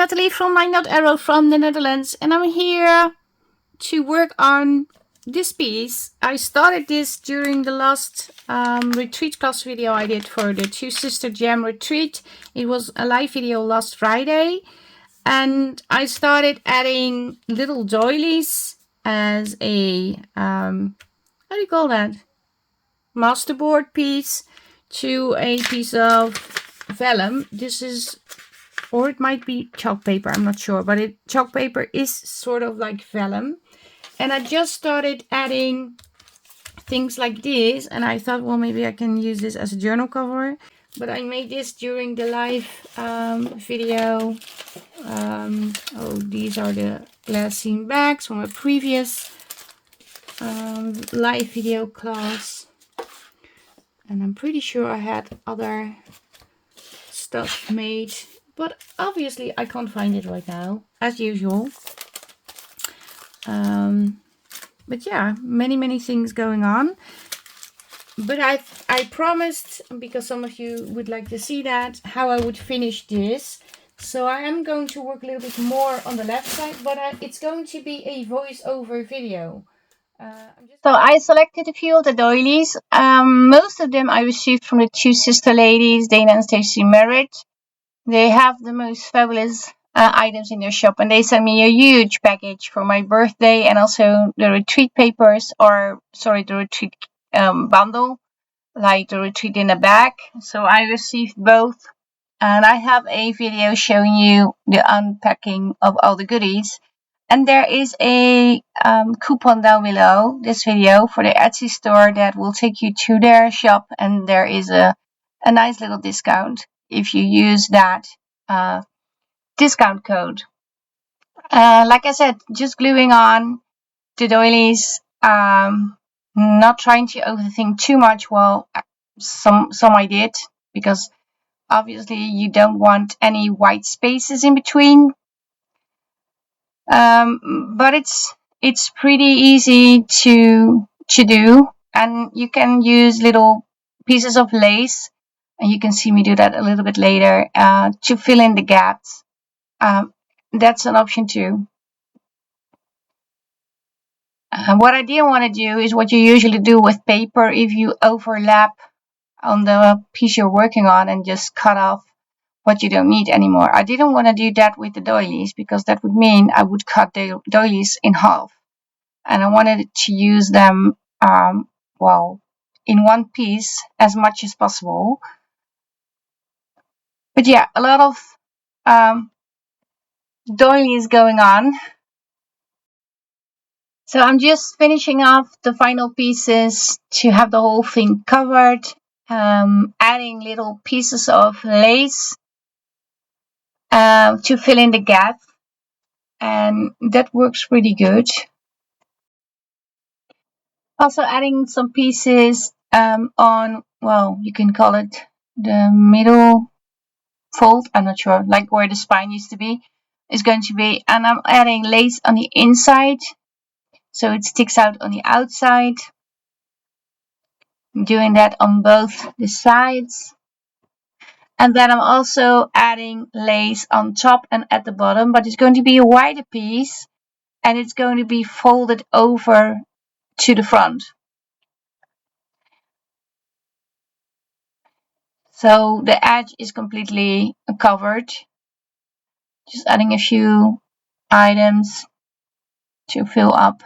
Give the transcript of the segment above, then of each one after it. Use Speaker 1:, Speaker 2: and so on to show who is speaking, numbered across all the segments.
Speaker 1: Nathalie from LineDotArrow from the Netherlands, and I'm here to work on this piece. I started this during the last retreat class video I did for the Two Sister Jam retreat. It was a live video last Friday, and I started adding little doilies as a how do you call that, masterboard piece to a piece of vellum. This is, or it might be chalk paper, I'm not sure, but chalk paper is sort of like vellum. And I just started adding things like this, and I thought, well, maybe I can use this as a journal cover, but I made this during the live video. Oh, these are the glassine bags from a previous live video class, and I'm pretty sure I had other stuff made, but obviously I can't find it right now, as usual. But yeah, many things going on. But I promised, because some of you would like to see that, how I would finish this. So I am going to work a little bit more on the left side, but it's going to be a voiceover video. So I selected a few of the doilies. Most of them I received from the two sister ladies, Dana and Stacey Merritt. They have the most fabulous items in their shop, and they sent me a huge package for my birthday, and also the retreat papers, or sorry, the retreat bundle, like the retreat in the bag. So I received both, and I have a video showing you the unpacking of all the goodies. And there is a coupon down below this video for the Etsy store that will take you to their shop, and there is a nice little discount if you use that discount code. Like I said, just gluing on the doilies, not trying to overthink too much. Well, some I did, because obviously you don't want any white spaces in between. But it's pretty easy to do, and you can use little pieces of lace, and you can see me do that a little bit later, to fill in the gaps. That's an option too. What I didn't want to do is what you usually do with paper if you overlap on the piece you're working on and just cut off what you don't need anymore. I didn't want to do that with the doilies, because that would mean I would cut the doilies in half, and I wanted to use them well, in one piece as much as possible. But yeah, a lot of doilies going on. So I'm just finishing off the final pieces to have the whole thing covered, adding little pieces of lace to fill in the gap, and that works pretty good. Also adding some pieces on, well, you can call it the middle fold, I'm not sure, like where the spine used to be is going to be, and I'm adding lace on the inside so it sticks out on the outside. I'm doing that on both the sides. And then I'm also adding lace on top and at the bottom, but it's going to be a wider piece, and it's going to be folded over to the front. So the edge is completely covered. Just adding a few items to fill up,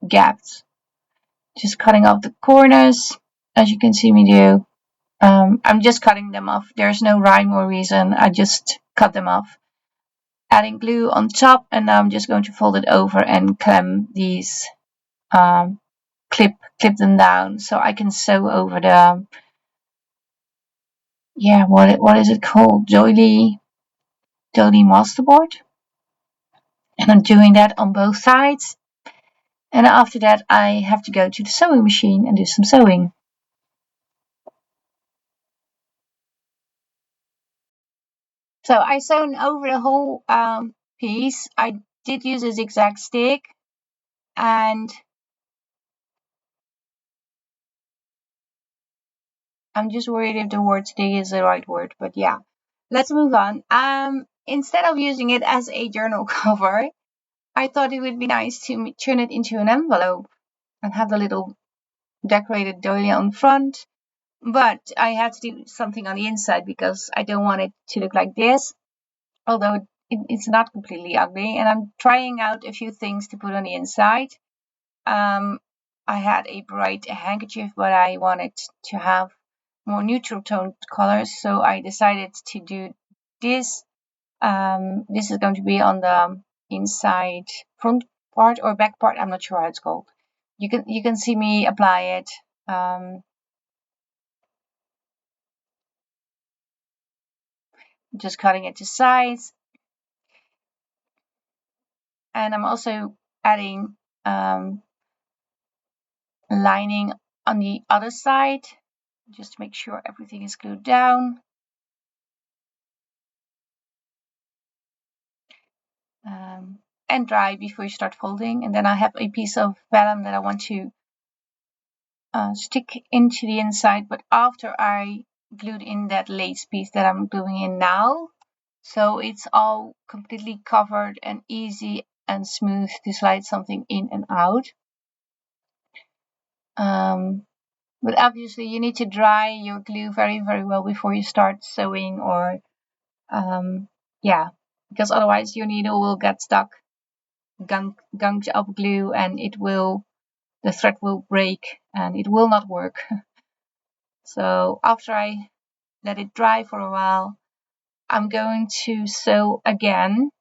Speaker 1: gaps. Just cutting off the corners, as you can see me do. I'm just cutting them off. There's no rhyme or reason. I just cut them off. Adding glue on top, and now I'm just going to fold it over and clamp these, clip them down so I can sew over the, what is it called? Doily Masterboard. And I'm doing that on both sides. And after that, I have to go to the sewing machine and do some sewing. So I sewn over the whole piece. I did use a zigzag stick, and
Speaker 2: I'm just worried if the word today is the right word, but yeah. Let's move on. Instead of using it as a journal cover, I thought it would be nice to turn it into an envelope and have the little decorated doily on front. But I had to do something on the inside because I don't want it to look like this, although it's not completely ugly. And I'm trying out a few things to put on the inside. I had a bright handkerchief, but I wanted to have more neutral toned colors, so I decided to do this. This is going to be on the inside front part or back part. I'm not sure how it's called. You can see me apply it. Just cutting it to size, and I'm also adding lining on the other side just to make sure everything is glued down. And dry before you start folding. And then I have a piece of vellum that I want to stick into the inside, but after I glued in that lace piece that I'm gluing in now, so it's all completely covered and easy and smooth to slide something in and out. But obviously you need to dry your glue very, very well before you start sewing, or yeah, because otherwise your needle will get stuck, gunked up glue, and the thread will break and it will not work. So after I let it dry for a while, I'm going to sew again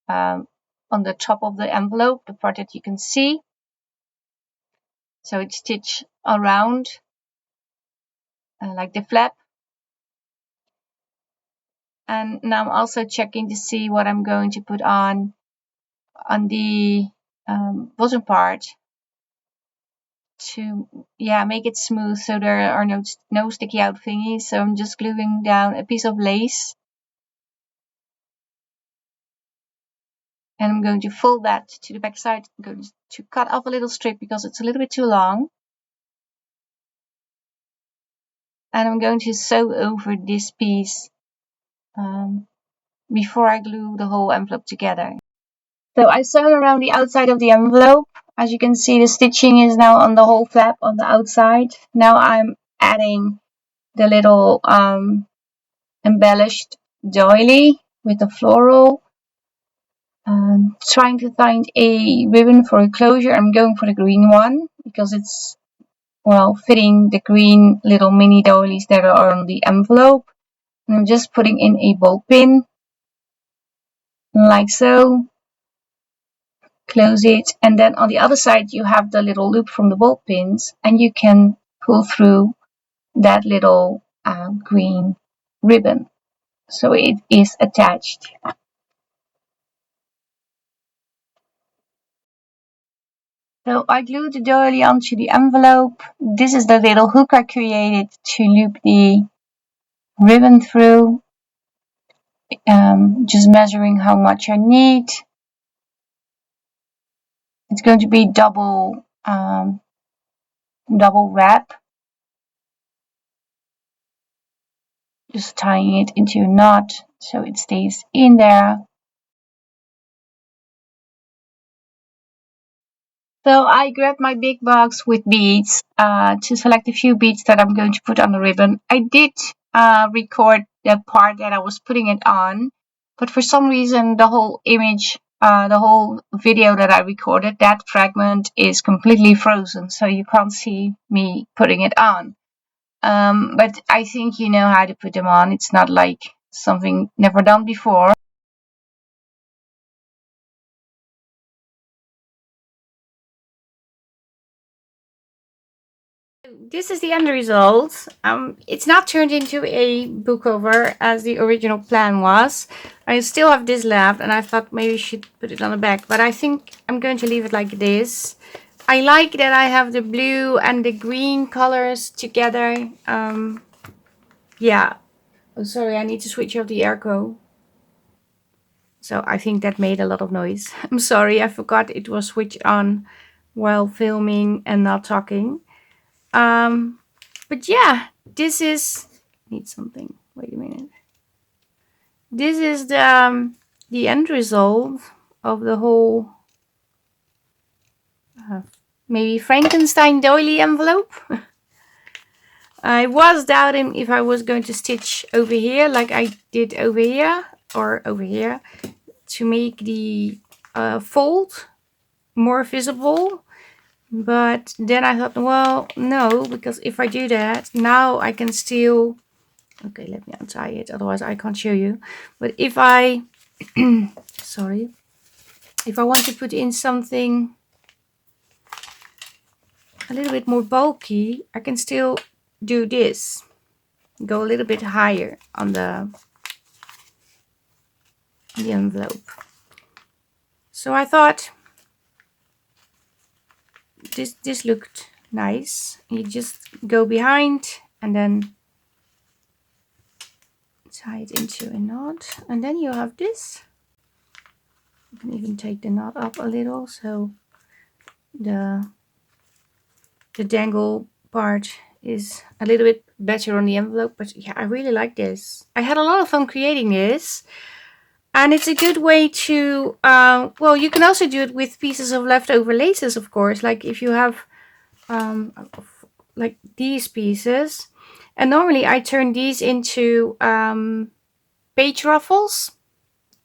Speaker 2: on the top of the envelope, the part that you can see. So it's stitched around like the flap. And now I'm also checking to see what I'm going to put on the bottom part to make it smooth so there are no sticky out thingies. So I'm just gluing down a piece of lace, and I'm going to fold that to the back side. I'm going to cut off a little strip because it's a little bit too long, and I'm going to sew over this piece before I glue the whole envelope together. So I sewn around the outside of the envelope. As you can see, the stitching is now on the whole flap on the outside. Now I'm adding the little embellished doily with the floral. Trying to find a ribbon for a closure. I'm going for the green one because it's fitting the green little mini doilies that are on the envelope. And I'm just putting in a ball pin like so. Close it, and then on the other side you have the little loop from the ball pins, and you can pull through that little green ribbon, so it is attached. So I glued the doily onto the envelope. This is the little hook I created to loop the ribbon through. Just measuring how much I need. It's going to be double wrap. Just tying it into a knot so it stays in there. So I grabbed my big box with beads to select a few beads that I'm going to put on the ribbon. I did record the part that I was putting it on, but for some reason the whole image, the whole video that I recorded, that fragment is completely frozen, so you can't see me putting it on. But I think you know how to put them on. It's not like something never done before.
Speaker 1: This is the end result. It's not turned into a book cover as the original plan was. I still have this left, and I thought maybe I should put it on the back, but I think I'm going to leave it like this. I like that I have the blue and the green colors together. Yeah. Oh, sorry, I need to switch off the airco. So I think that made a lot of noise. I'm sorry, I forgot it was switched on while filming and not talking. But yeah, this is, need something, wait a minute. This is the end result of the whole maybe Frankenstein doily envelope. I was doubting if I was going to stitch over here like I did over here or over here to make the fold more visible. But then I thought, well, no, because if I do that, now I can still... Okay, let me untie it, otherwise I can't show you. But if I... sorry. If I want to put in something a little bit more bulky, I can still do this. Go a little bit higher on the envelope. So I thought this looked nice. You just go behind and then tie it into a knot, and then you have this. You can even take the knot up a little so the dangle part is a little bit better on the envelope. But yeah, I really like this. I had a lot of fun creating this, and it's a good way to well, you can also do it with pieces of leftover laces, of course, like if you have like these pieces. And normally I turn these into page ruffles,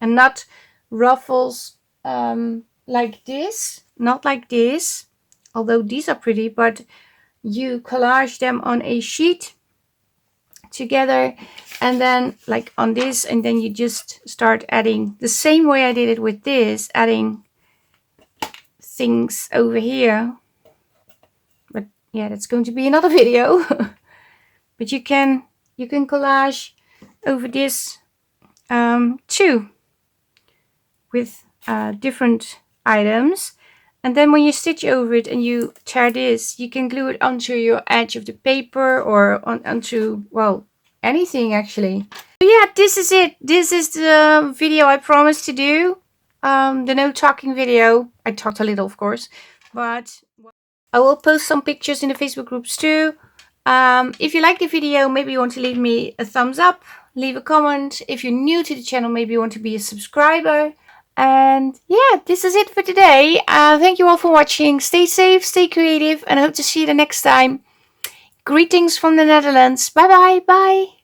Speaker 1: and not ruffles like this, not like this, although these are pretty, but you collage them on a sheet together and then like on this, and then you just start adding the same way I did it with this, adding things over here. But yeah, that's going to be another video. But you can collage over this too, with different items. And then when you stitch over it and you tear this, you can glue it onto your edge of the paper or onto, well, anything actually. So yeah, this is it. This is the video I promised to do. The no talking video. I talked a little, of course, but I will post some pictures in the Facebook groups too. If you like the video, maybe you want to leave me a thumbs up, leave a comment. If you're new to the channel, maybe you want to be a subscriber. And yeah, this is it for today. Thank you all for watching. Stay safe, stay creative, and I hope to see you the next time. Greetings from the Netherlands. Bye bye. Bye.